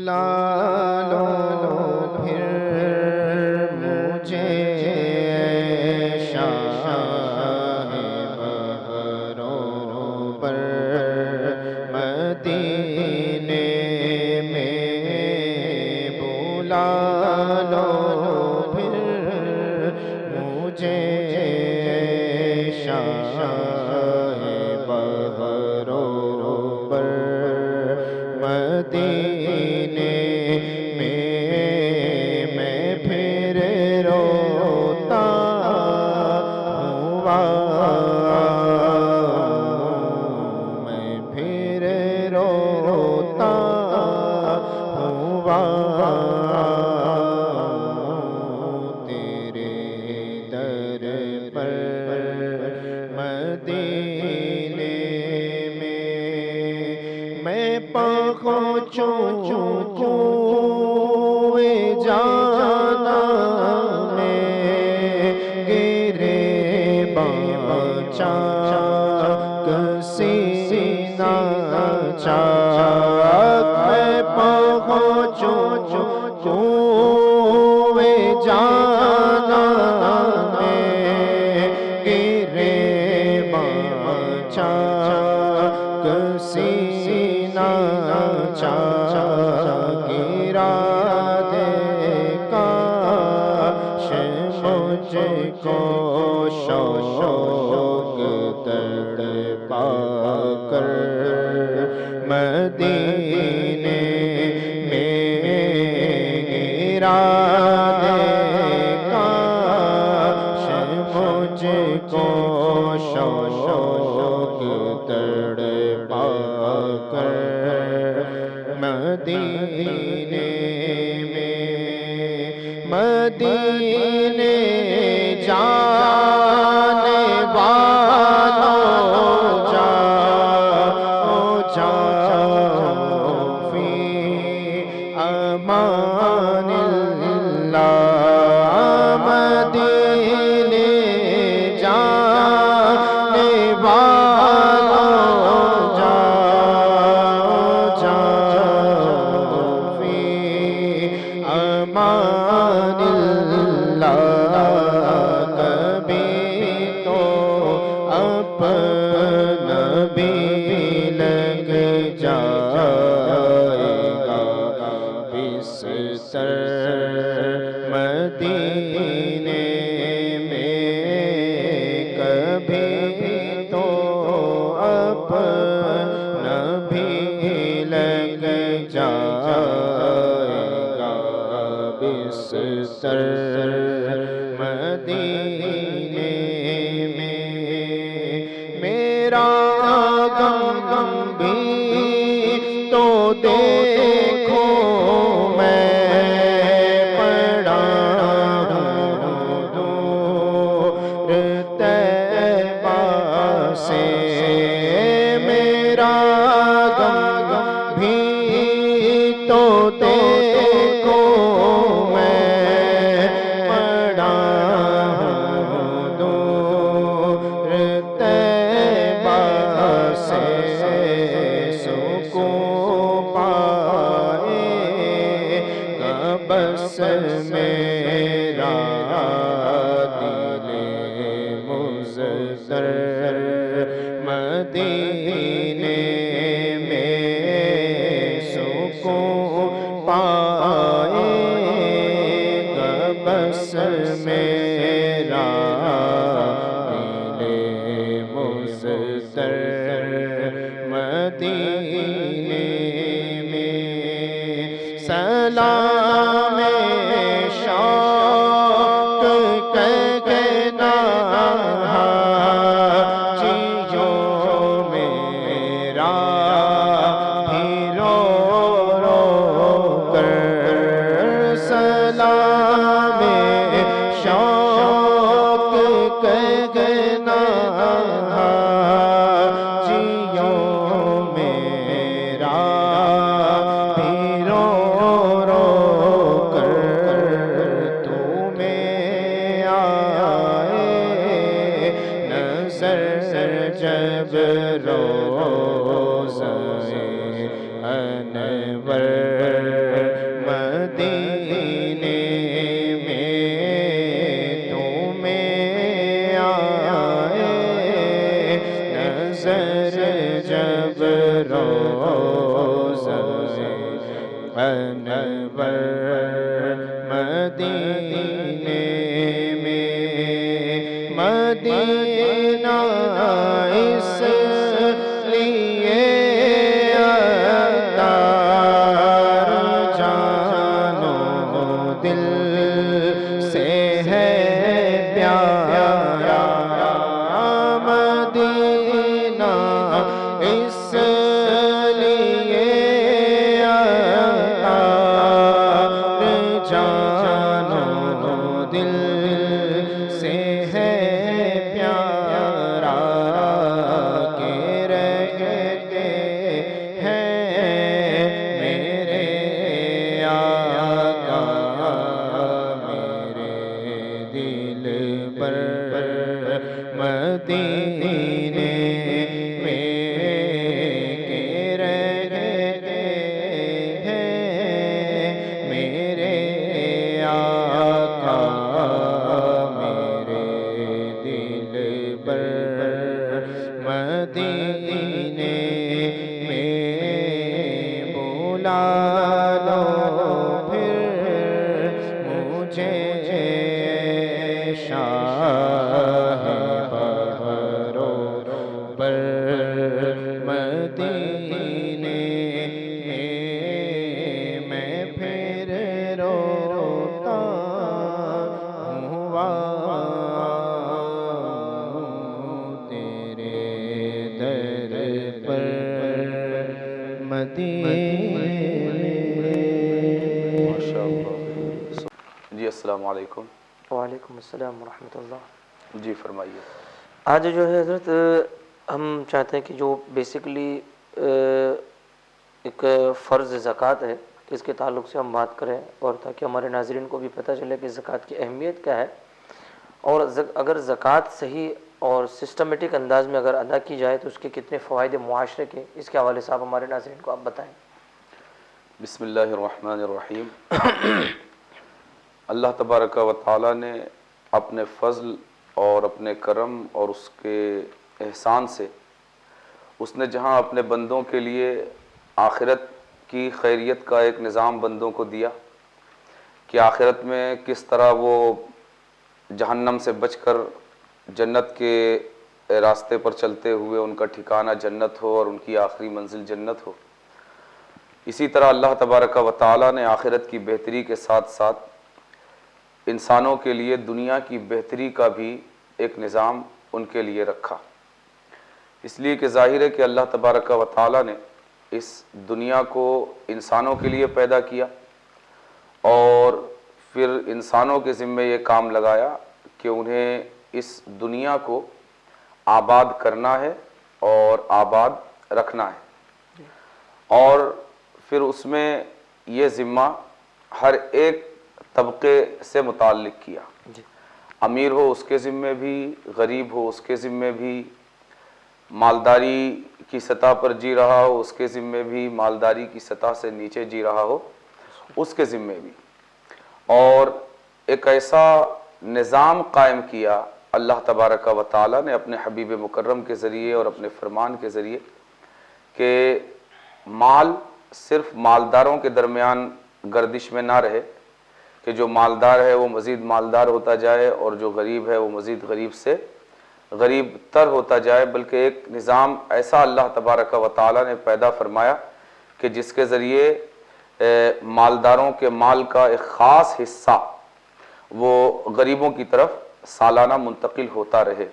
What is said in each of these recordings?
بلا لو پھر مجھے شاہ بہروں پر مدینے میں بلا لو پھر مجھے شاہ بہروں پر مدینے میں پھر روتا ہوا میں پھر روتا ہوا تیرے در پر مدینے میں پہنچوں کوئے جانا میں گرے بچا کسی نہ چاک میں پہنچوں کوئے جانا میں گرے بچا کسی گرا دے کاش مجھ کو شوق تڑپا کر مدینے میں گرا دے کاش مجھ کو شوق تڑپا کر مدینے میں مدینے جانے والوں جاؤ فی امان اللہ مدینے جانے والوں امان اللہ کبھی تو اپنا بھی لگ جائے گا بستر مدینے میں کبھی تو اپنا بھی لگ جائے گا بستر مدینے میں میرا غم بھی تو دیکھو میں پڑا ہوں دور طیبہ سے میرا غم بھی تو دیکھو بس میرا دل مضطر مدینے میں سکون پائے گا بس میرا دل مضطر مدینے میں سلام شوق کہنا جیو میرا بھی رو رو کر سلام شوق کہنا جیو میرا جب روزہ انور سر جب روز انور مدینے میں مدینہ اس لیے عطار جانو دل سے ہے پیارا مدینہ اس لیے عطار جانو دل سے ہے پیارا کہ رہتے ہیں میرے آقا میرے دل پر مدینے میں کہ رہتے ہیں میرے آقا میرے دل پر مدینے میں بلا لو پھر مجھے شاہ بہرو پر مدینے میں پھر روتا ہوا تیرے در پر مدینے جی السلام علیکم۔ وعلیکم السلام ورحمۃ اللہ۔ جی فرمائیے۔ آج جو ہے حضرت ہم چاہتے ہیں کہ جو بیسیکلی ایک فرض زکوٰۃ ہے اس کے تعلق سے ہم بات کریں، اور تاکہ ہمارے ناظرین کو بھی پتہ چلے کہ زکوٰۃ کی اہمیت کیا ہے، اور اگر زکوٰۃ صحیح اور سسٹمیٹک انداز میں اگر ادا کی جائے تو اس کے کتنے فوائد معاشرے کے، اس کے حوالے سے آپ ہمارے ناظرین کو آپ بتائیں۔ بسم اللہ الرحمن الرحیم۔ اللہ تبارک و تعالیٰ نے اپنے فضل اور اپنے کرم اور اس کے احسان سے اس نے جہاں اپنے بندوں کے لیے آخرت کی خیریت کا ایک نظام بندوں کو دیا کہ آخرت میں کس طرح وہ جہنم سے بچ کر جنت کے راستے پر چلتے ہوئے ان کا ٹھکانہ جنت ہو اور ان کی آخری منزل جنت ہو، اسی طرح اللہ تبارک و تعالیٰ نے آخرت کی بہتری کے ساتھ ساتھ انسانوں کے لیے دنیا کی بہتری کا بھی ایک نظام ان کے لیے رکھا، اس لیے کہ ظاہر ہے کہ اللہ تبارک و تعالیٰ نے اس دنیا کو انسانوں کے لیے پیدا کیا اور پھر انسانوں کے ذمے یہ کام لگایا کہ انہیں اس دنیا کو آباد کرنا ہے اور آباد رکھنا ہے، اور پھر اس میں یہ ذمہ ہر ایک طبقے سے متعلق کیا، امیر ہو اس کے ذمے بھی، غریب ہو اس کے ذمے بھی، مالداری کی سطح پر جی رہا ہو اس کے ذمے بھی، مالداری کی سطح سے نیچے جی رہا ہو اس کے ذمے بھی، اور ایک ایسا نظام قائم کیا اللہ تبارک و تعالیٰ نے اپنے حبیب مکرم کے ذریعے اور اپنے فرمان کے ذریعے کہ مال صرف مالداروں کے درمیان گردش میں نہ رہے کہ جو مالدار ہے وہ مزید مالدار ہوتا جائے اور جو غریب ہے وہ مزید غریب سے غریب تر ہوتا جائے، بلکہ ایک نظام ایسا اللہ تبارک و تعالیٰ نے پیدا فرمایا کہ جس کے ذریعے مالداروں کے مال کا ایک خاص حصہ وہ غریبوں کی طرف سالانہ منتقل ہوتا رہے۔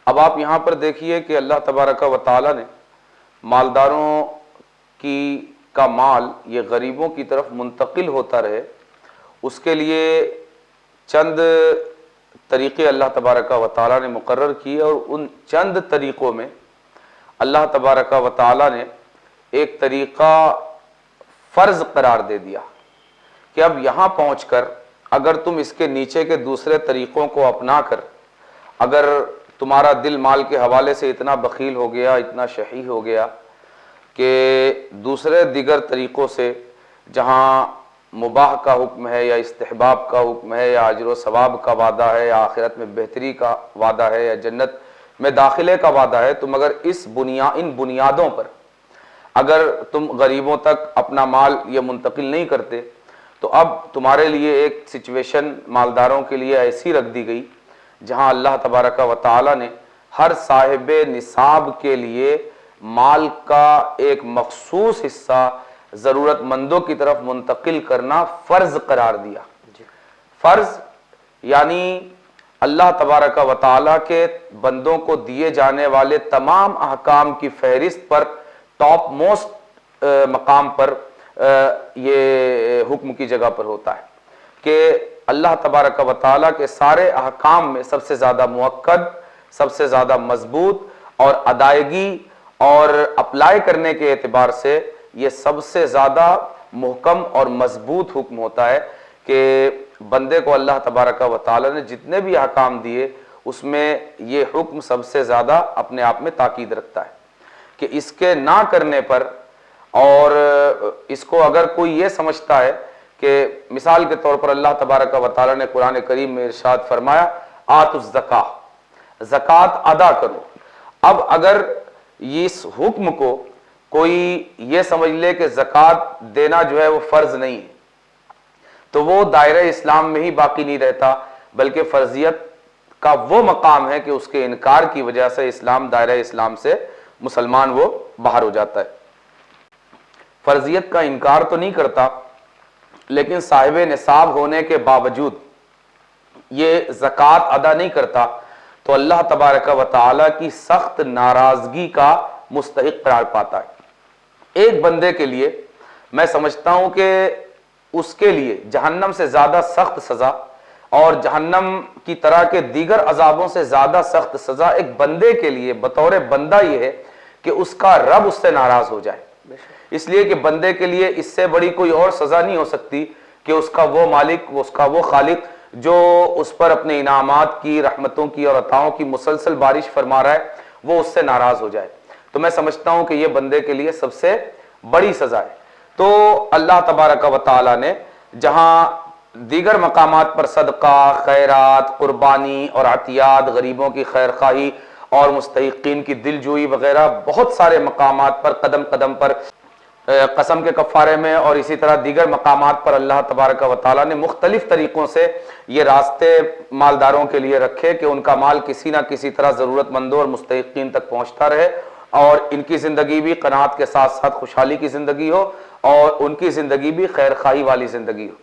اب آپ یہاں پر دیکھیے کہ اللہ تبارک و تعالیٰ نے مالداروں کا مال یہ غریبوں کی طرف منتقل ہوتا رہے، اس کے لیے چند طریقے اللہ تبارک و تعالیٰ نے مقرر کیے، اور ان چند طریقوں میں اللہ تبارک و تعالیٰ نے ایک طریقہ فرض قرار دے دیا کہ اب یہاں پہنچ کر اگر تم اس کے نیچے کے دوسرے طریقوں کو اپنا کر اگر تمہارا دل مال کے حوالے سے اتنا بخیل ہو گیا، اتنا شحیح ہو گیا کہ دوسرے دیگر طریقوں سے جہاں مباح کا حکم ہے یا استحباب کا حکم ہے یا اجر و ثواب کا وعدہ ہے یا آخرت میں بہتری کا وعدہ ہے یا جنت میں داخلے کا وعدہ ہے، تم اگر ان بنیادوں پر اگر تم غریبوں تک اپنا مال یہ منتقل نہیں کرتے تو اب تمہارے لیے ایک سچویشن مالداروں کے لیے ایسی رکھ دی گئی جہاں اللہ تبارک و تعالی نے ہر صاحب نصاب کے لیے مال کا ایک مخصوص حصہ ضرورت مندوں کی طرف منتقل کرنا فرض قرار دیا۔ فرض یعنی اللہ تبارک و تعالی کے بندوں کو دیے جانے والے تمام احکام کی فہرست پر ٹاپ موسٹ مقام پر یہ حکم کی جگہ پر ہوتا ہے کہ اللہ تبارک و تعالی کے سارے احکام میں سب سے زیادہ مؤکد، سب سے زیادہ مضبوط اور ادائیگی اور اپلائی کرنے کے اعتبار سے یہ سب سے زیادہ محکم اور مضبوط حکم ہوتا ہے کہ بندے کو اللہ تبارک و تعالی نے جتنے بھی احکام دیے اس میں یہ حکم سب سے زیادہ اپنے آپ میں تاکید رکھتا ہے کہ اس کے نہ کرنے پر، اور اس کو اگر کوئی یہ سمجھتا ہے کہ مثال کے طور پر اللہ تبارک و تعالی نے قرآن کریم میں ارشاد فرمایا آتوا الزکاۃ، زکوٰۃ ادا کرو، اب اگر اس حکم کو کوئی یہ سمجھ لے کہ زکوٰۃ دینا جو ہے وہ فرض نہیں ہے تو وہ دائرہ اسلام میں ہی باقی نہیں رہتا، بلکہ فرضیت کا وہ مقام ہے کہ اس کے انکار کی وجہ سے دائرہ اسلام سے مسلمان وہ باہر ہو جاتا ہے۔ فرضیت کا انکار تو نہیں کرتا لیکن صاحب نصاب ہونے کے باوجود یہ زکوٰۃ ادا نہیں کرتا تو اللہ تبارک و تعالی کی سخت ناراضگی کا مستحق قرار پاتا ہے۔ ایک بندے کے لیے میں سمجھتا ہوں کہ اس کے لیے جہنم سے زیادہ سخت سزا اور جہنم کی طرح کے دیگر عذابوں سے زیادہ سخت سزا ایک بندے کے لیے بطور بندہ یہ ہے کہ اس کا رب اس سے ناراض ہو جائے، اس لیے کہ بندے کے لیے اس سے بڑی کوئی اور سزا نہیں ہو سکتی کہ اس کا وہ مالک، اس کا وہ خالق جو اس پر اپنے انعامات کی، رحمتوں کی اور عطاؤں کی مسلسل بارش فرما رہا ہے، وہ اس سے ناراض ہو جائے۔ تو میں سمجھتا ہوں کہ یہ بندے کے لیے سب سے بڑی سزا ہے۔ تو اللہ تبارک و تعالی نے جہاں دیگر مقامات پر صدقہ، خیرات، قربانی اور عطیات، غریبوں کی خیر خواہی اور مستحقین کی دل جوئی وغیرہ بہت سارے مقامات پر قدم قدم پر قسم کے کفارے میں اور اسی طرح دیگر مقامات پر اللہ تبارک و تعالی نے مختلف طریقوں سے یہ راستے مالداروں کے لیے رکھے کہ ان کا مال کسی نہ کسی طرح ضرورت مندوں اور مستحقین تک پہنچتا رہے اور ان کی زندگی بھی قناعت کے ساتھ ساتھ خوشحالی کی زندگی ہو اور ان کی زندگی بھی خیر خواہی والی زندگی ہو۔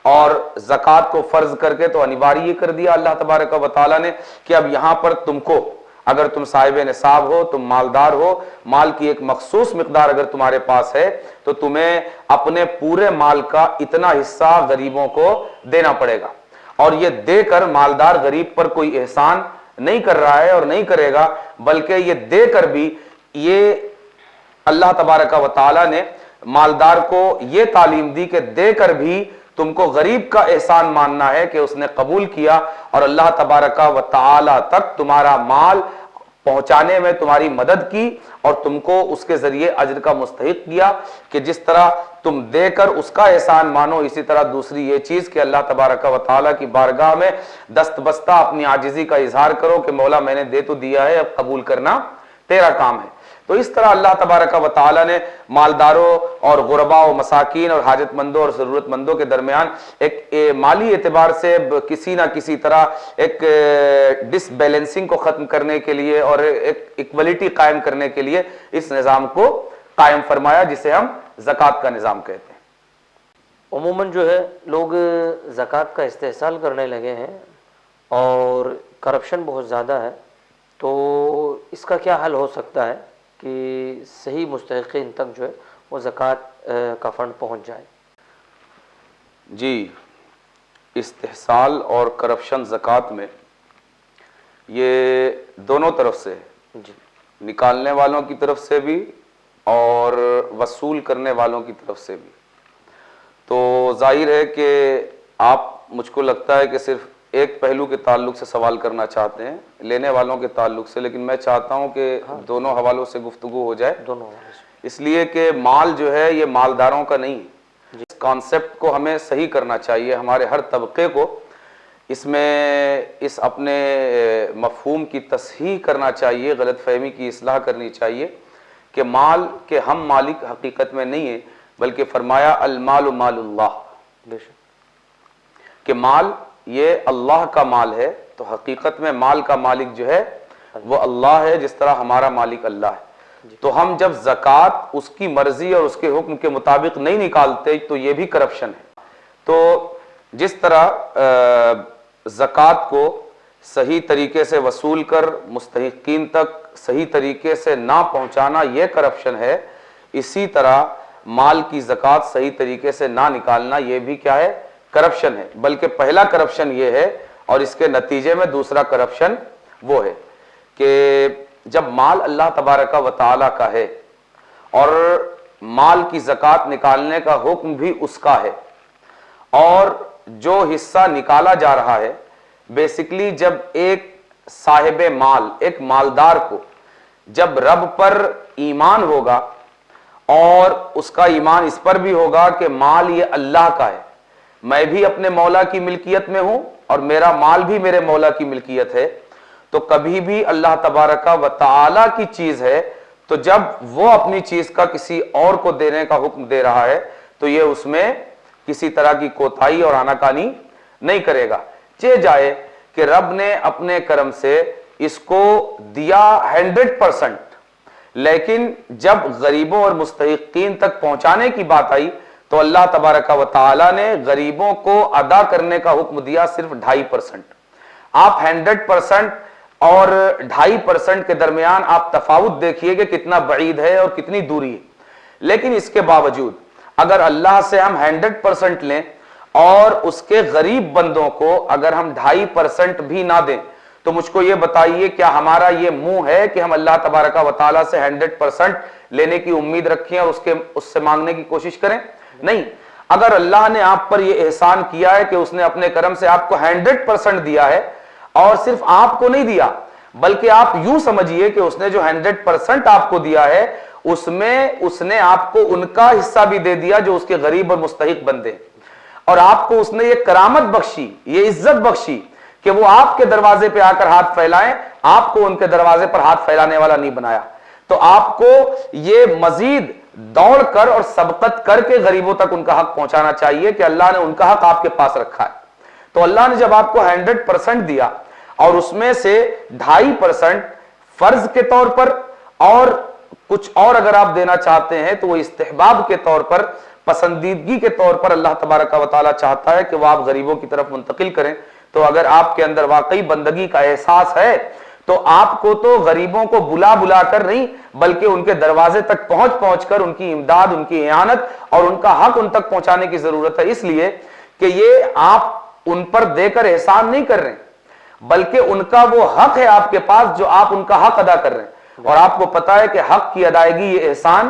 اور زکوٰۃ کو فرض کر کے تو انیواری یہ کر دیا اللہ تبارک و تعالی نے کہ اب یہاں پر تم کو، اگر تم صاحب نصاب ہو، تم مالدار ہو، مال کی ایک مخصوص مقدار اگر تمہارے پاس ہے تو تمہیں اپنے پورے مال کا اتنا حصہ غریبوں کو دینا پڑے گا، اور یہ دے کر مالدار غریب پر کوئی احسان نہیں کر رہا ہے اور نہیں کرے گا، بلکہ یہ دے کر بھی یہ اللہ تبارک و تعالی نے مالدار کو یہ تعلیم دی کہ دے کر بھی تم کو غریب کا احسان ماننا ہے کہ اس نے قبول کیا اور اللہ تبارک و تعالی تک تمہارا مال پہنچانے میں تمہاری مدد کی اور تم کو اس کے ذریعے اجر کا مستحق کیا کہ جس طرح تم دے کر اس کا احسان مانو، اسی طرح دوسری یہ چیز کہ اللہ تبارک و تعالی کی بارگاہ میں دست بستہ اپنی عاجزی کا اظہار کرو کہ مولا میں نے دے تو دیا ہے، اب قبول کرنا تیرا کام ہے۔ تو اس طرح اللہ تبارک و تعالی نے مالداروں اور غرباء و مساکین اور حاجت مندوں اور ضرورت مندوں کے درمیان ایک مالی اعتبار سے کسی نہ کسی طرح ایک ڈس بیلنسنگ کو ختم کرنے کے لیے اور ایک ایکولیٹی قائم کرنے کے لیے اس نظام کو قائم فرمایا جسے ہم زکوٰۃ کا نظام کہتے ہیں۔ عموماً جو ہے لوگ زکوٰۃ کا استحصال کرنے لگے ہیں اور کرپشن بہت زیادہ ہے، تو اس کا کیا حل ہو سکتا ہے کہ صحیح مستحقین تک جو ہے وہ زکوٰۃ کا فنڈ پہنچ جائے؟ جی، استحصال اور کرپشن زکوٰۃ میں یہ دونوں طرف سے ہے، جی، نکالنے والوں کی طرف سے بھی اور وصول کرنے والوں کی طرف سے بھی۔ تو ظاہر ہے کہ آپ، مجھ کو لگتا ہے کہ صرف ایک پہلو کے تعلق سے سوال کرنا چاہتے ہیں، لینے والوں کے تعلق سے، لیکن میں چاہتا ہوں کہ دونوں حوالوں سے گفتگو ہو جائے، دونوں حوالے سے، اس لیے کہ مال جو ہے یہ مالداروں کا نہیں ہے۔ اس کانسیپٹ کو ہمیں صحیح کرنا چاہیے، ہمارے ہر طبقے کو اس میں اس اپنے مفہوم کی تصحیح کرنا چاہیے، غلط فہمی کی اصلاح کرنی چاہیے کہ مال کے ہم مالک حقیقت میں نہیں ہیں، بلکہ فرمایا المال مال اللہ، بے شک کہ مال یہ اللہ کا مال ہے، تو حقیقت میں مال کا مالک جو ہے وہ اللہ ہے، جس طرح ہمارا مالک اللہ ہے۔ تو ہم جب زکوٰۃ اس کی مرضی اور اس کے حکم کے مطابق نہیں نکالتے تو یہ بھی کرپشن ہے۔ تو جس طرح زکوٰۃ کو صحیح طریقے سے وصول کر مستحقین تک صحیح طریقے سے نہ پہنچانا یہ کرپشن ہے، اسی طرح مال کی زکوٰۃ صحیح طریقے سے نہ نکالنا یہ بھی کیا ہے؟ کرپشن ہے۔ بلکہ پہلا کرپشن یہ ہے، اور اس کے نتیجے میں دوسرا کرپشن وہ ہے کہ جب مال اللہ تبارک و تعالی کا ہے اور مال کی زکوٰۃ نکالنے کا حکم بھی اس کا ہے، اور جو حصہ نکالا جا رہا ہے بیسیکلی جب ایک صاحب مال، ایک مالدار کو جب رب پر ایمان ہوگا اور اس کا ایمان اس پر بھی ہوگا کہ مال یہ اللہ کا ہے، میں بھی اپنے مولا کی ملکیت میں ہوں اور میرا مال بھی میرے مولا کی ملکیت ہے، تو کبھی بھی اللہ تبارک و تعالی کی چیز ہے تو جب وہ اپنی چیز کا کسی اور کو دینے کا حکم دے رہا ہے تو یہ اس میں کسی طرح کی کوتاہی اور آناکانی نہیں کرے گا، چہ جائے کہ رب نے اپنے کرم سے اس کو دیا 100%، لیکن جب غریبوں اور مستحقین تک پہنچانے کی بات آئی تو اللہ تبارک و تعالی نے غریبوں کو ادا کرنے کا حکم دیا صرف 2.5%۔ آپ 100% اور 2.5% کے درمیان آپ تفاوت دیکھیے کہ کتنا بعید ہے اور کتنی دوری ہے، لیکن اس کے باوجود اگر اللہ سے ہم 100% لیں اور اس کے غریب بندوں کو اگر ہم 2.5% بھی نہ دیں تو مجھ کو یہ بتائیے کیا ہمارا یہ منہ ہے کہ ہم اللہ تبارک و تعالیٰ سے 100% لینے کی امید رکھیں اور اس سے مانگنے کی کوشش کریں؟ نہیں۔ اگر اللہ نے آپ پر یہ احسان کیا ہے کہ اس نے اپنے کرم سے آپ کو 100% دیا ہے، اور صرف آپ کو نہیں دیا بلکہ آپ یوں سمجھیے کہ اس نے جو 100% آپ کو دیا ہے اس میں اس نے آپ کو ان کا حصہ بھی دے دیا جو اس کے غریب اور مستحق بندے، اور آپ کو اس نے یہ کرامت بخشی، یہ عزت بخشی کہ وہ آپ کے دروازے پہ آ کر ہاتھ پھیلائیں، آپ کو ان کے دروازے پر ہاتھ پھیلانے والا نہیں بنایا۔ تو آپ کو یہ مزید دوڑ کر اور سبقت کر کے غریبوں تک ان کا حق پہنچانا چاہیے کہ اللہ نے ان کا حق آپ کے پاس رکھا ہے۔ تو اللہ نے جب آپ کو 100% دیا اور اس میں سے 2.5% فرض کے طور پر اور کچھ اور اگر آپ دینا چاہتے ہیں تو وہ استحباب کے طور پر، پسندیدگی کے طور پر اللہ تبارک و تعالیٰ چاہتا ہے کہ وہ آپ غریبوں کی طرف منتقل کریں، تو اگر آپ کے اندر واقعی بندگی کا احساس ہے تو آپ کو تو غریبوں کو بلا بلا کر نہیں بلکہ ان کے دروازے تک پہنچ کر ان کی امداد، ان کی اعانت اور ان کا حق ان تک پہنچانے کی ضرورت ہے، اس لیے کہ یہ آپ ان پر دے کر احسان نہیں کر رہے بلکہ ان کا وہ حق ہے آپ کے پاس جو آپ ان کا حق ادا کر رہے ہیں، اور آپ کو پتا ہے کہ حق کی ادائیگی یہ احسان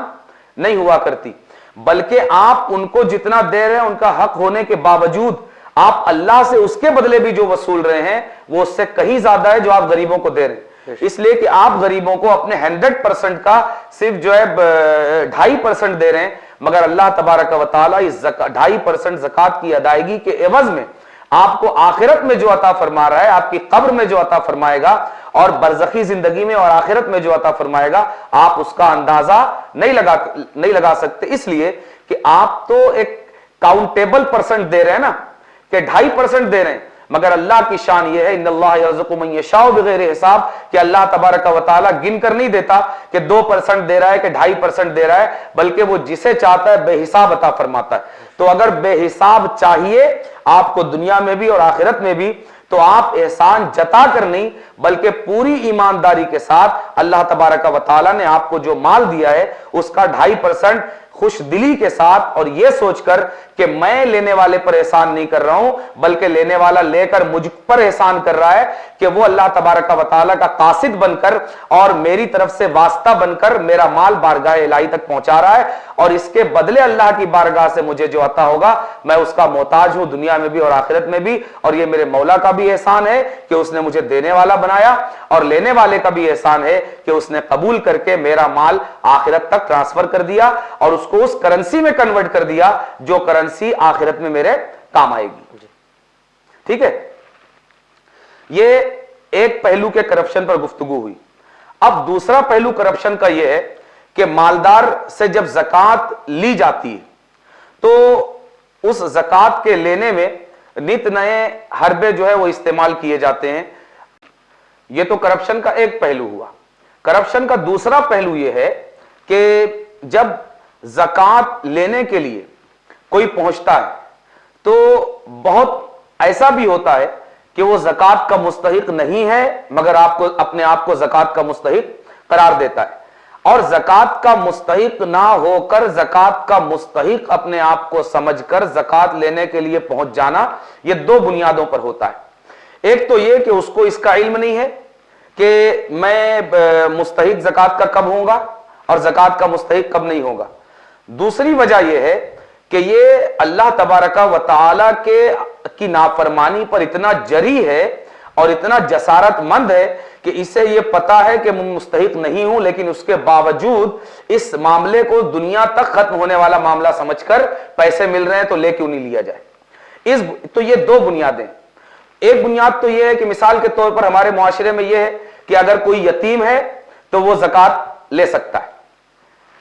نہیں ہوا کرتی، بلکہ آپ ان کو جتنا دے رہے ہیں ان کا حق ہونے کے باوجود آپ اللہ سے اس کے بدلے بھی جو وصول رہے ہیں وہ اس سے کہیں زیادہ ہے جو آپ غریبوں کو دے رہے ہیں، اس لیے کہ آپ غریبوں کو اپنے 100% کا صرف جو ہے 2.5% دے رہے ہیں، مگر اللہ تبارک و تعالیٰ اس 2.5% زکوٰۃ کی ادائیگی کے عوض میں آپ کو آخرت میں جو عطا فرما رہا ہے، آپ کی قبر میں جو عطا فرمائے گا اور برزخی زندگی میں اور آخرت میں جو عطا فرمائے گا آپ اس کا اندازہ نہیں لگا سکتے، اس لیے کہ آپ تو ایک کاؤنٹیبل پرسنٹ دے رہے ہیں نا کہ 2.5% دے رہے ہیں، مگر اللہ کی شان یہ ہے ان اللہ یرزق من یشاء بغیر حساب کہ اللہ تبارک و تعالیٰ گن کر نہیں دیتا کہ 2% دے رہا ہے کہ 2.5% دے رہا ہے، بلکہ وہ جسے چاہتا ہے بے حساب عطا فرماتا ہے۔ تو اگر بے حساب چاہیے آپ کو دنیا میں بھی اور آخرت میں بھی تو آپ احسان جتا کر نہیں بلکہ پوری ایمانداری کے ساتھ اللہ تبارک و تعالیٰ نے آپ کو جو مال دیا ہے اس کا 2.5% خوش دلی کے ساتھ اور یہ سوچ کر کہ میں لینے والے پر احسان نہیں کر رہا ہوں بلکہ لینے والا لے کر مجھ پر احسان کر رہا ہے کہ وہ اللہ تبارک و تعالیٰ کا قاصد بن کر اور میری طرف سے واسطہ بن کر میرا مال بارگاہ الہی تک پہنچا رہا ہے، اور اس کے بدلے اللہ کی بارگاہ سے مجھے جو عطا ہوگا میں اس کا محتاج ہوں دنیا میں بھی اور آخرت میں بھی، اور یہ میرے مولا کا بھی احسان ہے کہ اس نے مجھے دینے والا بنایا، اور لینے والے کا بھی احسان ہے کہ اس نے قبول کر کے میرا مال آخرت تک ٹرانسفر کر دیا اور اس کو اس کرنسی میں کنورٹ کر دیا جو کرنسی آخرت میں میرے کام آئے گی۔ ٹھیک ہے؟ یہ ایک پہلو کے کرپشن پر گفتگو ہوئی. اب دوسرا پہلو کرپشن کا یہ ہے کہ مالدار سے جب زکوٰۃ لی جاتی ہے تو اس زکوٰۃ کے لینے میں نت نئے حربے جو ہے وہ استعمال کیے جاتے ہیں. یہ تو کرپشن کا ایک پہلو ہوا. کرپشن کا دوسرا پہلو یہ ہے کہ جب زکوٰۃ لینے کے لیے کوئی پہنچتا ہے تو بہت ایسا بھی ہوتا ہے کہ وہ زکوٰۃ کا مستحق نہیں ہے مگر اپنے آپ کو زکوٰۃ کا مستحق قرار دیتا ہے. اور زکوٰۃ کا مستحق نہ ہو کر زکوٰۃ کا مستحق اپنے آپ کو سمجھ کر زکوٰۃ لینے کے لیے پہنچ جانا، یہ دو بنیادوں پر ہوتا ہے. ایک تو یہ کہ اس کو اس کا علم نہیں ہے کہ میں مستحق زکوٰۃ کا کب ہوں گا اور زکوٰۃ کا مستحق کب نہیں ہوگا. دوسری وجہ یہ ہے کہ یہ اللہ تبارک و تعالی کی نافرمانی پر اتنا جری ہے اور اتنا جسارت مند ہے کہ اسے یہ پتا ہے کہ میں مستحق نہیں ہوں، لیکن اس کے باوجود اس معاملے کو دنیا تک ختم ہونے والا معاملہ سمجھ کر پیسے مل رہے ہیں تو لے کیوں نہیں لیا جائے. تو یہ دو بنیادیں. ایک بنیاد تو یہ ہے کہ مثال کے طور پر ہمارے معاشرے میں یہ ہے کہ اگر کوئی یتیم ہے تو وہ زکوٰۃ لے سکتا ہے،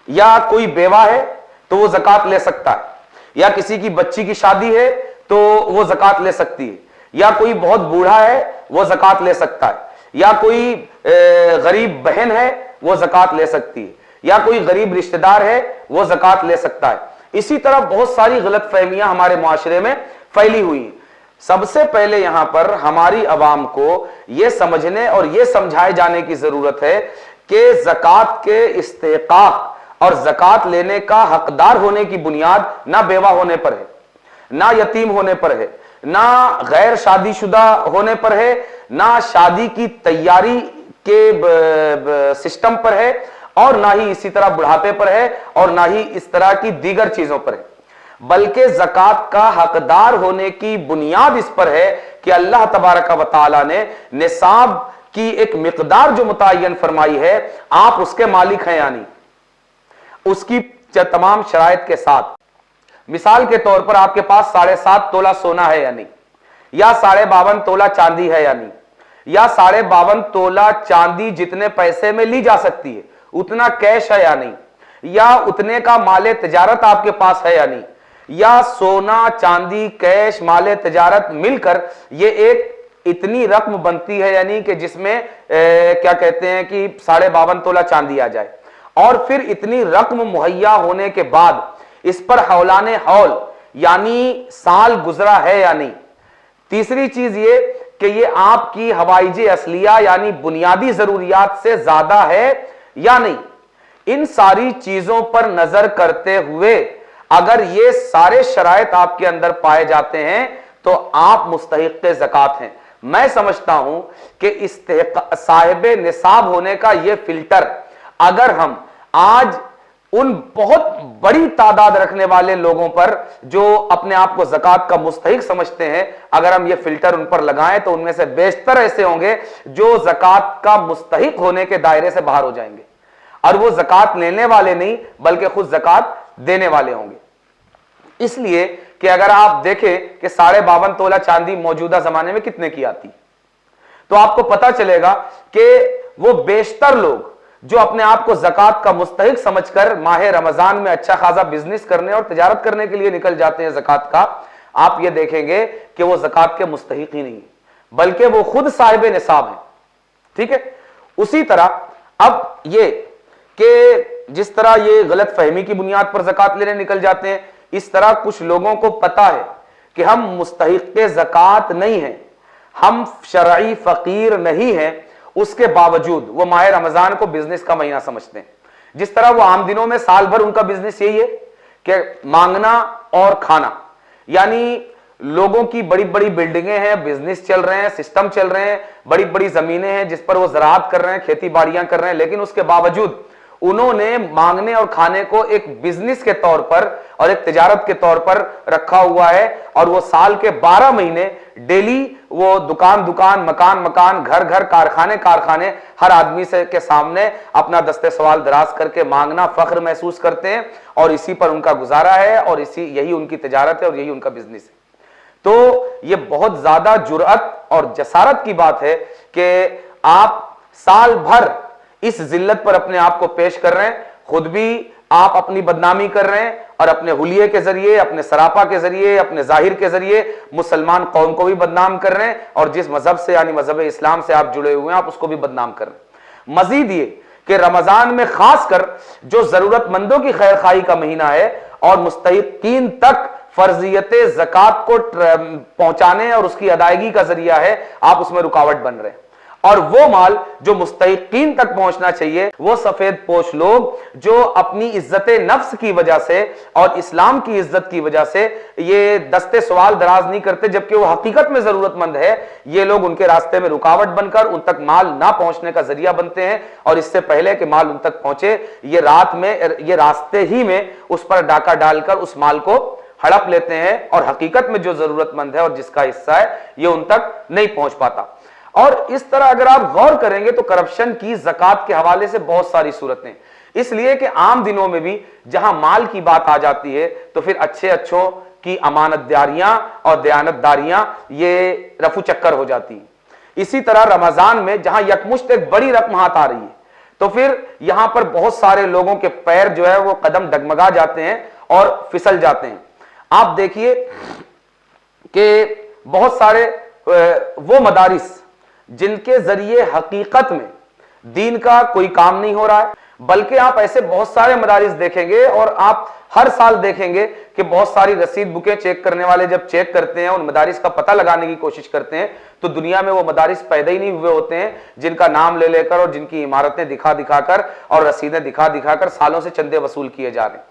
یا کوئی بیوہ ہے تو وہ زکوٰۃ لے سکتا ہے، یا کسی کی بچی کی شادی ہے تو وہ زکوٰۃ لے سکتی ہے، یا کوئی بہت بوڑھا ہے وہ زکوٰۃ لے سکتا ہے، یا کوئی غریب بہن ہے وہ زکوٰۃ لے سکتی ہے، یا کوئی غریب رشتہ دار ہے وہ زکوٰۃ لے سکتا ہے. اسی طرح بہت ساری غلط فہمیاں ہمارے معاشرے میں پھیلی ہوئی ہیں. سب سے پہلے یہاں پر ہماری عوام کو یہ سمجھنے اور یہ سمجھائے جانے کی ضرورت ہے کہ زکوٰۃ کے استحقاق اور زکوٰۃ لینے کا حقدار ہونے کی بنیاد نہ بیوہ ہونے پر ہے، نہ یتیم ہونے پر ہے، نہ غیر شادی شدہ ہونے پر ہے، نہ شادی کی تیاری کے سسٹم پر ہے، اور نہ ہی اسی طرح بڑھاپے پر ہے، اور نہ ہی اس طرح کی دیگر چیزوں پر ہے. بلکہ زکوٰۃ کا حقدار ہونے کی بنیاد اس پر ہے کہ اللہ تبارک و تعالی نے نصاب کی ایک مقدار جو متعین فرمائی ہے، آپ اس کے مالک ہیں یا نہیں، اس کی تمام شرائط کے ساتھ. مثال کے طور پر آپ کے پاس 7.5 تولہ سونا ہے یا نہیں، یا 52.5 تولہ چاندی ہے یا نہیں، یا 52.5 تولہ چاندی جتنے پیسے میں لی جا سکتی ہے اتنا کیش ہے یا نہیں، یا اتنے کا مال تجارت آپ کے پاس ہے یا نہیں، یا سونا چاندی کیش مال تجارت مل کر یہ ایک اتنی رقم بنتی ہے یعنی کہ جس میں کیا کہتے ہیں کہ 52.5 تولہ چاندی آ جائے. اور پھر اتنی رقم مہیا ہونے کے بعد اس پر حولان حول یعنی سال گزرا ہے یا نہیں. تیسری چیز یہ کہ یہ آپ کی حوائج اصلیہ یعنی بنیادی ضروریات سے زیادہ ہے یا نہیں. ان ساری چیزوں پر نظر کرتے ہوئے اگر یہ سارے شرائط آپ کے اندر پائے جاتے ہیں تو آپ مستحق زکوٰۃ ہیں. میں سمجھتا ہوں کہ صاحب نصاب ہونے کا یہ فلٹر اگر ہم آج ان بہت بڑی تعداد رکھنے والے لوگوں پر جو اپنے آپ کو زکوٰۃ کا مستحق سمجھتے ہیں، اگر ہم یہ فلٹر ان پر لگائیں تو ان میں سے بیشتر ایسے ہوں گے جو زکوٰۃ کا مستحق ہونے کے دائرے سے باہر ہو جائیں گے، اور وہ زکوٰۃ لینے والے نہیں بلکہ خود زکوٰۃ دینے والے ہوں گے. اس لیے کہ اگر آپ دیکھیں کہ 52.5 تولہ چاندی موجودہ زمانے میں کتنے کی آتی تو آپ کو پتا چلے گا کہ وہ بیشتر لوگ جو اپنے آپ کو زکوٰۃ کا مستحق سمجھ کر ماہ رمضان میں اچھا خاصا بزنس کرنے اور تجارت کرنے کے لیے نکل جاتے ہیں زکوٰۃ کا، آپ یہ دیکھیں گے کہ وہ زکوٰۃ کے مستحق ہی نہیں بلکہ وہ خود صاحب نصاب ہیں. ٹھیک ہے. اسی طرح اب یہ کہ جس طرح یہ غلط فہمی کی بنیاد پر زکوٰۃ لینے نکل جاتے ہیں، اس طرح کچھ لوگوں کو پتا ہے کہ ہم مستحق زکوٰۃ نہیں ہیں، ہم شرعی فقیر نہیں ہیں، اس کے باوجود وہ ماہ رمضان کو بزنس کا مہینہ سمجھتے ہیں. جس طرح وہ عام دنوں میں سال بھر ان کا بزنس یہی ہے کہ مانگنا اور کھانا، یعنی لوگوں کی بڑی بڑی بلڈنگیں ہیں، بزنس چل رہے ہیں، سسٹم چل رہے ہیں، بڑی بڑی زمینیں ہیں جس پر وہ زراعت کر رہے ہیں، کھیتی باڑیاں کر رہے ہیں، لیکن اس کے باوجود انہوں نے مانگنے اور کھانے کو ایک بزنس کے طور پر اور ایک تجارت کے طور پر رکھا ہوا ہے، اور وہ سال کے 12 مہینے ڈیلی وہ دکان دکان مکان مکان گھر گھر کارخانے کارخانے ہر آدمی سے کے سامنے اپنا دستے سوال دراز کر کے مانگنا فخر محسوس کرتے ہیں، اور اسی پر ان کا گزارا ہے، اور یہی ان کی تجارت ہے اور یہی ان کا بزنس ہے. تو یہ بہت زیادہ جرأت اور جسارت کی بات ہے کہ آپ سال بھر اس ذلت پر اپنے آپ کو پیش کر رہے ہیں، خود بھی آپ اپنی بدنامی کر رہے ہیں اور اپنے حلیے کے ذریعے، اپنے سراپا کے ذریعے، اپنے ظاہر کے ذریعے مسلمان قوم کو بھی بدنام کر رہے ہیں، اور جس مذہب سے یعنی مذہب اسلام سے آپ جڑے ہوئے ہیں آپ اس کو بھی بدنام کر رہے ہیں۔ مزید یہ کہ رمضان میں خاص کر جو ضرورت مندوں کی خیر خواہی کا مہینہ ہے اور مستحقین تک فرضیت زکوٰۃ کو پہنچانے اور اس کی ادائیگی کا ذریعہ ہے، آپ اس میں رکاوٹ بن رہے ہیں، اور وہ مال جو مستحقین تک پہنچنا چاہیے وہ سفید پوش لوگ جو اپنی عزت نفس کی وجہ سے اور اسلام کی عزت کی وجہ سے یہ دستے سوال دراز نہیں کرتے جبکہ وہ حقیقت میں ضرورت مند ہے، یہ لوگ ان کے راستے میں رکاوٹ بن کر ان تک مال نہ پہنچنے کا ذریعہ بنتے ہیں، اور اس سے پہلے کہ مال ان تک پہنچے یہ راستے ہی میں اس پر ڈاکہ ڈال کر اس مال کو ہڑپ لیتے ہیں، اور حقیقت میں جو ضرورت مند ہے اور جس کا حصہ ہے یہ ان تک نہیں پہنچ پاتا۔ اور اس طرح اگر آپ غور کریں گے تو کرپشن کی زکوٰۃ کے حوالے سے بہت ساری صورتیں، اس لیے کہ عام دنوں میں بھی جہاں مال کی بات آ جاتی ہے تو پھر اچھوں کی امانت داریاں اور دیانت داریاں یہ رفو چکر ہو جاتی ہیں۔ اسی طرح رمضان میں جہاں یکمشت ایک بڑی رقم ہاتھ آ رہی ہے تو پھر یہاں پر بہت سارے لوگوں کے پیر جو ہے وہ قدم ڈگمگا جاتے ہیں اور پھسل جاتے ہیں۔ آپ دیکھیے کہ بہت سارے وہ مدارس جن کے ذریعے حقیقت میں دین کا کوئی کام نہیں ہو رہا ہے، بلکہ آپ ایسے بہت سارے مدارس دیکھیں گے اور آپ ہر سال دیکھیں گے کہ بہت ساری رسید بکیں چیک کرنے والے جب چیک کرتے ہیں، ان مدارس کا پتہ لگانے کی کوشش کرتے ہیں تو دنیا میں وہ مدارس پیدا ہی نہیں ہوئے ہوتے ہیں جن کا نام لے لے کر اور جن کی عمارتیں دکھا دکھا کر اور رسیدیں دکھا دکھا کر سالوں سے چندے وصول کیے جا رہے ہیں۔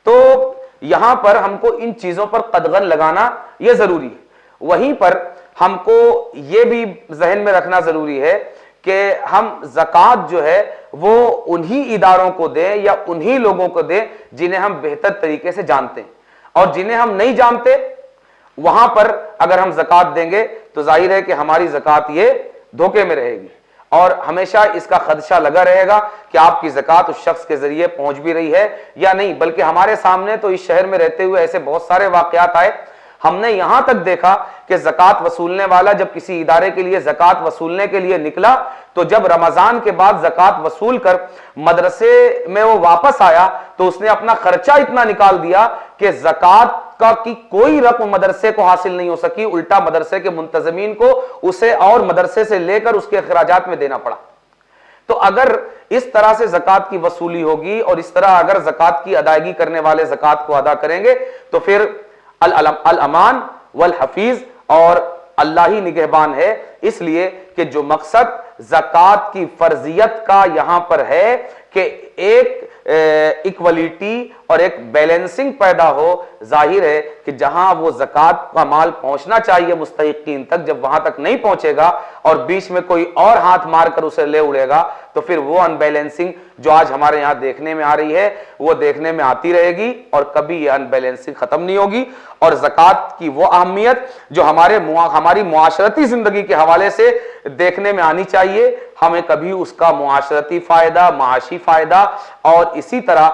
تو یہاں پر ہم کو ان چیزوں پر قدغن لگانا یہ ضروری ہے۔ وہیں پر ہم کو یہ بھی ذہن میں رکھنا ضروری ہے کہ ہم زکوٰۃ جو ہے وہ انہی اداروں کو دیں یا انہی لوگوں کو دیں جنہیں ہم بہتر طریقے سے جانتے ہیں، اور جنہیں ہم نہیں جانتے وہاں پر اگر ہم زکوٰۃ دیں گے تو ظاہر ہے کہ ہماری زکوٰۃ یہ دھوکے میں رہے گی، اور ہمیشہ اس کا خدشہ لگا رہے گا کہ آپ کی زکوٰۃ اس شخص کے ذریعے پہنچ بھی رہی ہے یا نہیں۔ بلکہ ہمارے سامنے تو اس شہر میں رہتے ہوئے ایسے بہت سارے واقعات آئے، ہم نے یہاں تک دیکھا کہ زکوٰۃ وصولنے والا جب کسی ادارے کے لیے زکوٰۃ وصولنے کے لیے نکلا تو جب رمضان کے بعد زکوٰۃ وصول کر مدرسے میں وہ واپس آیا تو اس نے اپنا خرچہ اتنا نکال دیا کہ زکوٰۃ کی کوئی رقم مدرسے کو حاصل نہیں ہو سکی، الٹا مدرسے کے منتظمین کو اسے اور مدرسے سے لے کر اس کے اخراجات میں دینا پڑا۔ تو اگر اس طرح سے زکوٰۃ کی وصولی ہوگی اور اس طرح اگر زکوٰۃ کی ادائیگی کرنے والے زکوٰۃ کو ادا کریں گے تو پھر الامان والحفیظ اور اللہ ہی نگہبان ہے، اس لیے کہ جو مقصد زکوٰۃ کی فرضیت کا یہاں پر ہے کہ ایک ایکولیٹی اور ایک بیلنسنگ پیدا ہو، ظاہر ہے کہ جہاں وہ زکوٰۃ کا مال پہنچنا چاہیے مستحقین تک جب وہاں تک نہیں پہنچے گا اور بیچ میں کوئی اور ہاتھ مار کر اسے لے اڑے گا تو پھر وہ ان بیلنسنگ جو آج ہمارے یہاں دیکھنے میں آ رہی ہے وہ دیکھنے میں آتی رہے گی اور کبھی یہ ان بیلنسنگ ختم نہیں ہوگی۔ اور زکوٰۃ کی وہ اہمیت جو ہماری معاشرتی زندگی کے حوالے سے دیکھنے میں آنی چاہیے، ہمیں کبھی اس کا معاشرتی فائدہ، معاشی فائدہ اور اسی طرح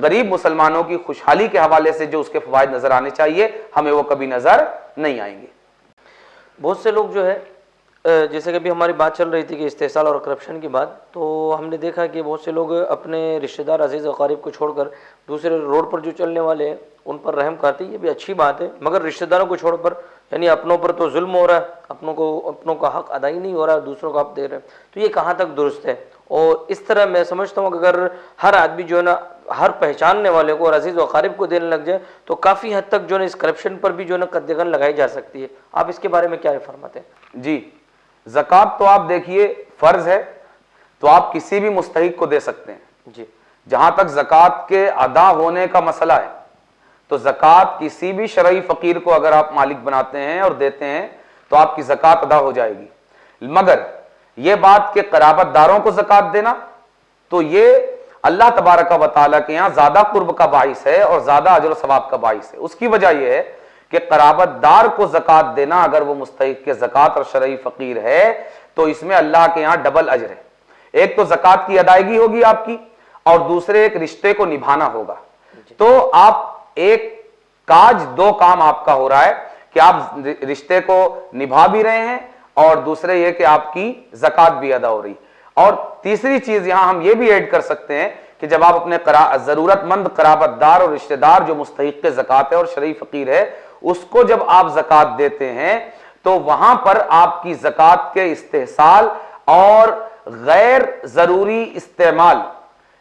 غریب مسلمانوں کی خوشحالی کے حوالے سے جو اس کے فوائد نظر آنے چاہیے ہمیں وہ کبھی نظر نہیں آئیں گے۔ بہت سے لوگ جو ہے جیسے کہ ابھی ہماری بات چل رہی تھی کہ استحصال اور کرپشن کی بات، تو ہم نے دیکھا کہ بہت سے لوگ اپنے رشتہ دار عزیز و اقارب کو چھوڑ کر دوسرے روڈ پر جو چلنے والے ہیں ان پر رحم کرتے ہیں، یہ بھی اچھی بات ہے، مگر رشتہ داروں کو چھوڑ کر یعنی اپنوں پر تو ظلم ہو رہا ہے، اپنوں کا حق ادا ہی نہیں ہو رہا ہے، دوسروں کو آپ دے رہے ہیں، تو یہ کہاں تک درست ہے؟ اور اس طرح میں سمجھتا ہوں کہ اگر ہر آدمی جو ہے نا ہر پہچاننے والے کو اور عزیز و اقارب کو دینے لگ جائے تو کافی حد تک جو ہے نا اس کرپشن پر بھی جو ہے نا قدغن لگائی جا سکتی ہے۔ آپ اس کے بارے میں کیا فرماتے ہیں؟ جی، زکوٰۃ تو آپ دیکھیے فرض ہے تو آپ کسی بھی مستحق کو دے سکتے ہیں۔ جی، جہاں تک زکوٰۃ کے ادا ہونے کا مسئلہ ہے تو زکوٰۃ کسی بھی شرعی فقیر کو اگر آپ مالک بناتے ہیں اور دیتے ہیں تو آپ کی زکوٰۃ ادا ہو جائے گی، مگر یہ بات کہ قرابت داروں کو زکوٰۃ دینا تو یہ اللہ تبارک و تعالیٰ کے یہاں زیادہ قرب کا باعث ہے اور زیادہ اجر و ثواب کا باعث ہے۔ اس کی وجہ یہ ہے کہ قرابت دار کو زکوٰۃ دینا اگر وہ مستحق کے زکوٰۃ اور شرعی فقیر ہے تو اس میں اللہ کے یہاں ڈبل اجر ہے۔ ایک تو زکوٰۃ کی ادائیگی ہوگی آپ کی اور دوسرے ایک رشتے کو نبھانا ہوگا، تو آپ ایک کاج دو کام آپ کا ہو رہا ہے کہ آپ رشتے کو نبھا بھی رہے ہیں اور دوسرے یہ کہ آپ کی زکوٰۃ بھی ادا ہو رہی. اور تیسری چیز یہاں ہم یہ بھی ایڈ کر سکتے ہیں کہ جب آپ اپنے ضرورت مند قرابت دار اور رشتہ دار جو مستحق زکوٰۃ ہے اور شرعی فقیر ہے اس کو جب آپ زکوٰۃ دیتے ہیں تو وہاں پر آپ کی زکوٰۃ کے استحصال اور غیر ضروری استعمال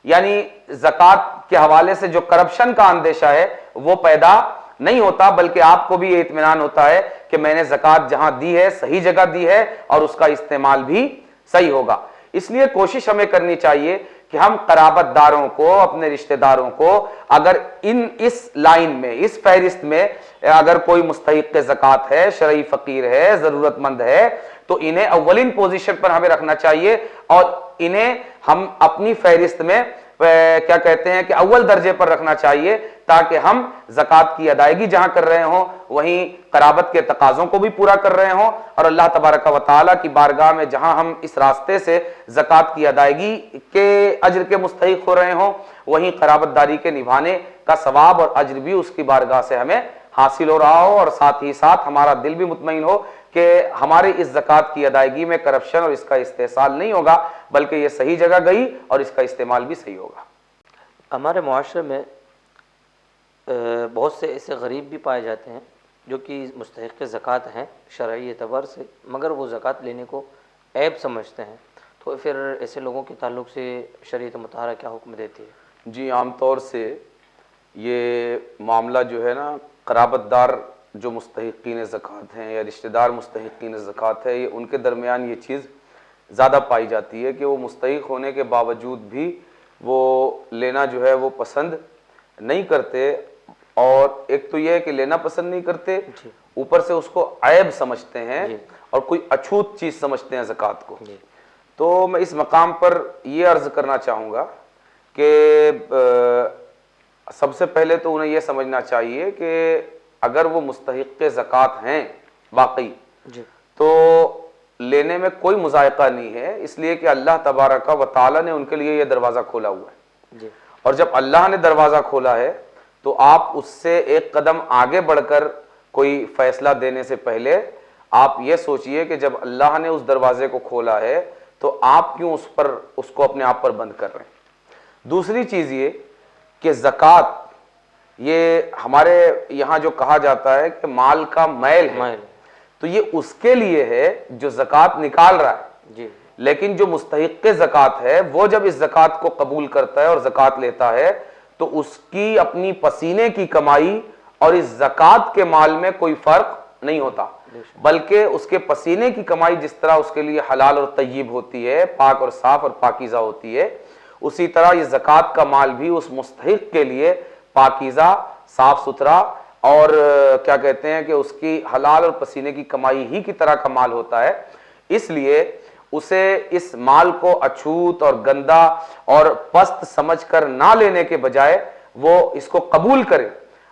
یعنی زکوٰۃ کے حوالے سے جو کرپشن کا اندیشہ ہے وہ پیدا نہیں ہوتا، بلکہ آپ کو بھی یہ اطمینان ہوتا ہے کہ میں نے زکوٰۃ جہاں دی ہے صحیح جگہ دی ہے اور اس کا استعمال بھی صحیح ہوگا. اس لیے کوشش ہمیں کرنی چاہیے کہ ہم قرابت داروں کو، اپنے رشتہ داروں کو اگر اس لائن میں، اس فہرست میں اگر کوئی مستحق زکوٰۃ ہے، شرعی فقیر ہے، ضرورت مند ہے تو انہیں اولین پوزیشن پر ہمیں رکھنا چاہیے اور انہیں ہم اپنی فہرست میں کیا کہتے ہیں کہ اول درجے پر رکھنا چاہیے تاکہ ہم زکوٰۃ کی ادائیگی جہاں کر رہے ہوں وہیں قرابت کے تقاضوں کو بھی پورا کر رہے ہوں اور اللہ تبارک و تعالیٰ کی بارگاہ میں جہاں ہم اس راستے سے زکوٰۃ کی ادائیگی کے اجر کے مستحق ہو رہے ہوں وہیں قرابت داری کے نبھانے کا ثواب اور اجر بھی اس کی بارگاہ سے ہمیں حاصل ہو رہا ہو اور ساتھ ہی ساتھ ہمارا دل بھی مطمئن ہو کہ ہماری اس زکوٰۃ کی ادائیگی میں کرپشن اور اس کا استحصال نہیں ہوگا بلکہ یہ صحیح جگہ گئی اور اس کا استعمال بھی صحیح ہوگا. ہمارے معاشرے میں بہت سے ایسے غریب بھی پائے جاتے ہیں جو کہ مستحق زکوٰۃ ہیں شرعی اعتبار سے مگر وہ زکوٰۃ لینے کو عیب سمجھتے ہیں، تو پھر ایسے لوگوں کے تعلق سے شریعت مطہرہ کیا حکم دیتی ہے؟ جی عام طور سے یہ معاملہ جو ہے نا قرابت دار جو مستحقین زکوٰۃ ہیں یا رشتہ دار مستحقین زکوٰۃ ہے یہ ان کے درمیان یہ چیز زیادہ پائی جاتی ہے کہ وہ مستحق ہونے کے باوجود بھی وہ لینا جو ہے وہ پسند نہیں کرتے اور ایک تو یہ ہے کہ لینا پسند نہیں کرتے اوپر سے اس کو عیب سمجھتے ہیں اور کوئی اچھوت چیز سمجھتے ہیں زکوٰۃ کو. تو میں اس مقام پر یہ عرض کرنا چاہوں گا کہ سب سے پہلے تو انہیں یہ سمجھنا چاہیے کہ اگر وہ مستحق زکوٰۃ ہیں واقعی تو لینے میں کوئی مذائقہ نہیں ہے، اس لیے کہ اللہ تبارک و تعالیٰ نے ان کے لیے یہ دروازہ کھولا ہوا ہے اور جب اللہ نے دروازہ کھولا ہے تو آپ اس سے ایک قدم آگے بڑھ کر کوئی فیصلہ دینے سے پہلے آپ یہ سوچئے کہ جب اللہ نے اس دروازے کو کھولا ہے تو آپ کیوں اس کو اپنے آپ پر بند کر رہے ہیں. دوسری چیز یہ کہ زکوٰۃ یہ ہمارے یہاں جو کہا جاتا ہے کہ مال کا میل ہے تو یہ اس کے لیے ہے جو زکوٰۃ نکال رہا ہے لیکن جو مستحق زکوٰۃ ہے وہ جب اس زکوٰۃ کو قبول کرتا ہے اور زکوٰۃ لیتا ہے تو اس کی اپنی پسینے کی کمائی اور اس زکوٰۃ کے مال میں کوئی فرق نہیں ہوتا بلکہ اس کے پسینے کی کمائی جس طرح اس کے لیے حلال اور طیب ہوتی ہے، پاک اور صاف اور پاکیزہ ہوتی ہے، اسی طرح یہ زکوٰۃ کا مال بھی اس مستحق کے لیے پاکیزہ، صاف ستھرا اور کیا کہتے ہیں کہ اس کی حلال اور پسینے کی کمائی ہی کی طرح کا مال ہوتا ہے. اس لیے اسے اس مال کو اچھوت اور گندا اور پست سمجھ کر نہ لینے کے بجائے وہ اس کو قبول کرے،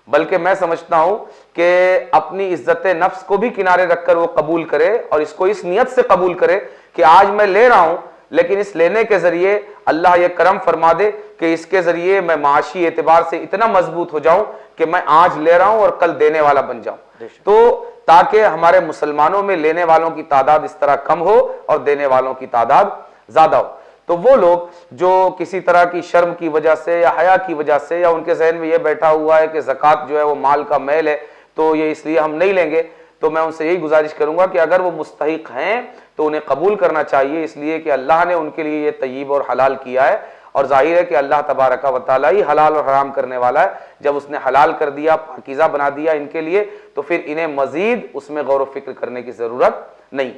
بلکہ میں سمجھتا ہوں کہ اپنی عزت نفس کو بھی کنارے رکھ کر وہ قبول کرے اور اس کو اس نیت سے قبول کرے کہ آج میں لے رہا ہوں لیکن اس لینے کے ذریعے اللہ یہ کرم فرما دے کہ اس کے ذریعے میں معاشی اعتبار سے اتنا مضبوط ہو جاؤں کہ میں آج لے رہا ہوں اور کل دینے والا بن جاؤں، تو تاکہ ہمارے مسلمانوں میں لینے والوں کی تعداد اس طرح کم ہو اور دینے والوں کی تعداد زیادہ ہو. تو وہ لوگ جو کسی طرح کی شرم کی وجہ سے یا حیا کی وجہ سے یا ان کے ذہن میں یہ بیٹھا ہوا ہے کہ زکوٰۃ جو ہے وہ مال کا میل ہے تو یہ اس لیے ہم نہیں لیں گے، تو میں ان سے یہی گزارش کروں گا کہ اگر وہ مستحق ہیں تو انہیں قبول کرنا چاہیے، اس لیے کہ اللہ نے ان کے لیے یہ طیب اور حلال کیا ہے اور ظاہر ہے کہ اللہ تبارک و تعالیٰ ہی حلال اور حرام کرنے والا ہے. جب اس نے حلال کر دیا، پاکیزہ بنا دیا ان کے لیے تو پھر انہیں مزید اس میں غور و فکر کرنے کی ضرورت نہیں.